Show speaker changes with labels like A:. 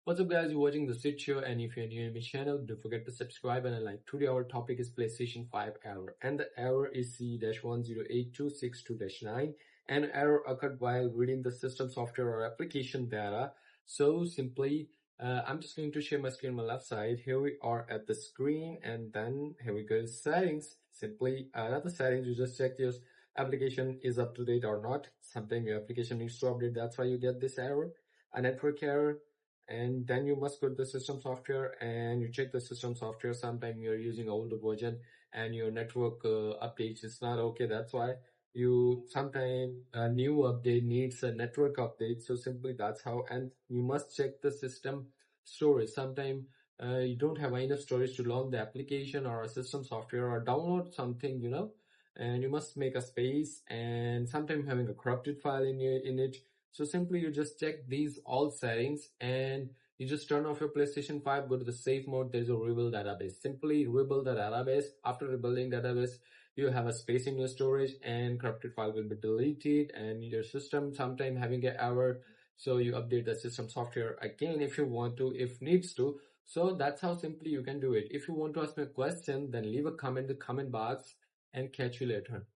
A: What's up guys, you're watching the Switch Show, and if you're new in my channel, don't forget to subscribe and like. Today our topic is PlayStation 5 error, and the error is CE-108262-9. An error occurred while reading the system software or application data. So simply, I'm just going to share my screen on my left side. Here we are at the screen, and then here we go settings. Simply, at the settings, you just check your application is up to date or not. Sometimes your application needs to update, that's why you get this error, a network error. And then you must go to the system software and you check the system software. Sometime you're using older version and your network updates is not okay. That's why you sometime a new update needs a network update. So simply that's how. And you must check the system storage. Sometime you don't have enough storage to load the application or a system software or download something, and you must make a space, and sometimes having a corrupted file in it. So simply you just check these all settings and you just turn off your PlayStation 5, go to the safe mode. There's a rebuild database. Simply rebuild the database. After rebuilding database, you have a space in your storage and corrupted file will be deleted, and your system sometime having an error. So you update the system software again if you want to, if needs to. So that's how simply you can do it. If you want to ask me a question, then leave a comment in the comment box and catch you later.